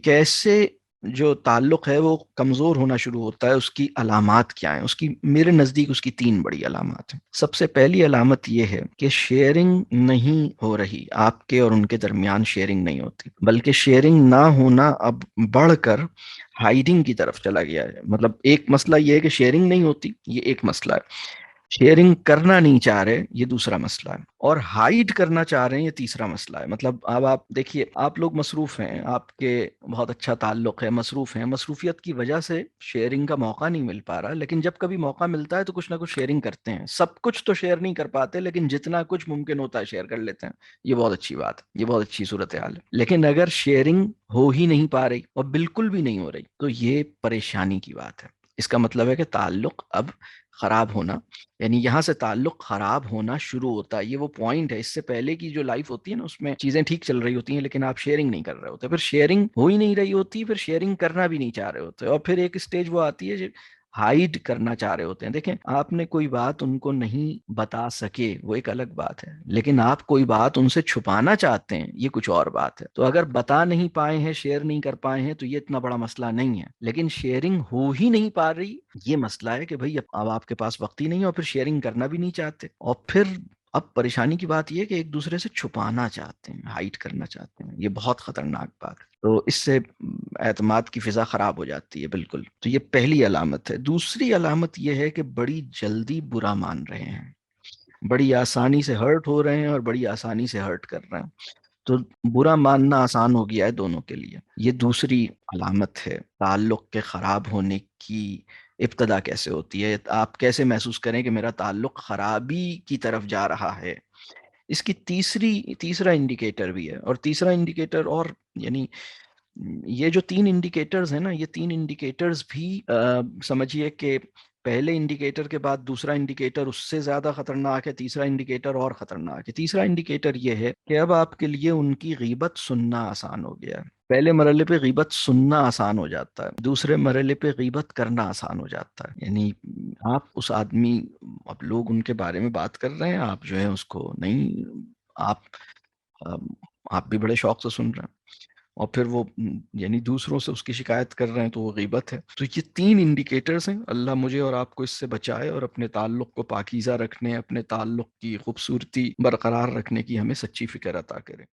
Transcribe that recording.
कैसे जो ताल्लुक है वो कमजोर होना शुरू होता है, उसकी अलामात क्या हैं? उसकी मेरे नजदीक उसकी तीन बड़ी अलामात हैं। सबसे पहली अलामत ये है कि शेयरिंग नहीं हो रही, आपके और उनके दरमियान शेयरिंग नहीं होती, बल्कि शेयरिंग ना होना अब बढ़कर हाइडिंग की तरफ चला गया है। मतलब एक मसला ये है कि शेयरिंग नहीं होती, ये एक मसला है। शेयरिंग करना नहीं चाह रहे, ये दूसरा मसला है। और हाइड करना चाह रहे हैं, ये तीसरा मसला है। मतलब अब आप देखिए, आप लोग मसरूफ हैं, आपके बहुत अच्छा ताल्लुक है, मसरूफ हैं, मसरूफियत की वजह से शेयरिंग का मौका नहीं मिल पा रहा, लेकिन जब कभी मौका मिलता है तो कुछ ना कुछ शेयरिंग करते हैं। सब कुछ तो शेयर नहीं कर पाते, लेकिन जितना कुछ मुमकिन होता है शेयर कर लेते हैं। ये बहुत अच्छी बात है, ये बहुत अच्छी सूरत हाल है। लेकिन अगर शेयरिंग हो ही नहीं पा रही और बिल्कुल भी नहीं हो रही, तो ये परेशानी की बात है। इसका मतलब है कि ताल्लुक अब खराब होना, यानी यहाँ से ताल्लुक खराब होना शुरू होता है। ये वो पॉइंट है। इससे पहले की जो लाइफ होती है ना, उसमें चीजें ठीक चल रही होती हैं, लेकिन आप शेयरिंग नहीं कर रहे होते, फिर शेयरिंग हो ही नहीं रही होती, फिर शेयरिंग करना भी नहीं चाह रहे होते, और फिर एक स्टेज वो आती है जो हाइड करना चाह रहे होते हैं। देखें, आपने कोई बात उनको नहीं बता सके, वो एक अलग बात है, लेकिन आप कोई बात उनसे छुपाना चाहते हैं, ये कुछ और बात है। तो अगर बता नहीं पाए हैं, शेयर नहीं कर पाए हैं, तो ये इतना बड़ा मसला नहीं है। लेकिन शेयरिंग हो ही नहीं पा रही, ये मसला है कि भाई अब आपके पास वक्त ही नहीं है, और फिर शेयरिंग करना भी नहीं चाहते, और फिर अब परेशानी की बात यह है कि एक दूसरे से छुपाना चाहते हैं, हाइड करना चाहते हैं। ये बहुत खतरनाक बात है। तो इससे एतमाद की फिजा खराब हो जाती है, बिल्कुल। तो ये पहली अलामत है। दूसरी अलामत ये है कि बड़ी जल्दी बुरा मान रहे हैं, बड़ी आसानी से हर्ट हो रहे हैं और बड़ी आसानी से हर्ट कर रहे हैं। तो बुरा मानना आसान हो गया है दोनों के लिए। ये दूसरी अलामत है। ताल्लुक के खराब होने की इब्तदा कैसे होती है? आप कैसे महसूस करें कि मेरा ताल्लुक खराबी की तरफ जा रहा है? इसकी तीसरा इंडिकेटर भी है, और तीसरा इंडिकेटर, और यानी ये जो तीन इंडिकेटर्स हैं ना, ये तीन इंडिकेटर्स भी समझिए कि पहले इंडिकेटर के बाद दूसरा इंडिकेटर उससे ज्यादा खतरनाक है, तीसरा इंडिकेटर और खतरनाक है। तीसरा इंडिकेटर ये है कि अब आपके लिए उनकी गीबत सुनना आसान हो गया है। पहले मरहले पे गीबत सुनना आसान हो जाता है, दूसरे मरहले पे गीबत करना आसान हो जाता है। यानी आप उस आदमी, अब लोग उनके बारे में बात कर रहे हैं, आप जो है उसको नहीं, आप अम, आप भी बड़े शौक से सुन रहे हैं, और फिर वो यानी दूसरों से उसकी शिकायत कर रहे हैं, तो वो गीबत है। तो ये तीन इंडिकेटर्स हैं। अल्लाह मुझे और आपको इससे बचाए, और अपने ताल्लुक को पाकीज़ा रखने, अपने ताल्लुक की खूबसूरती बरकरार रखने की हमें सच्ची फिक्र अता करे।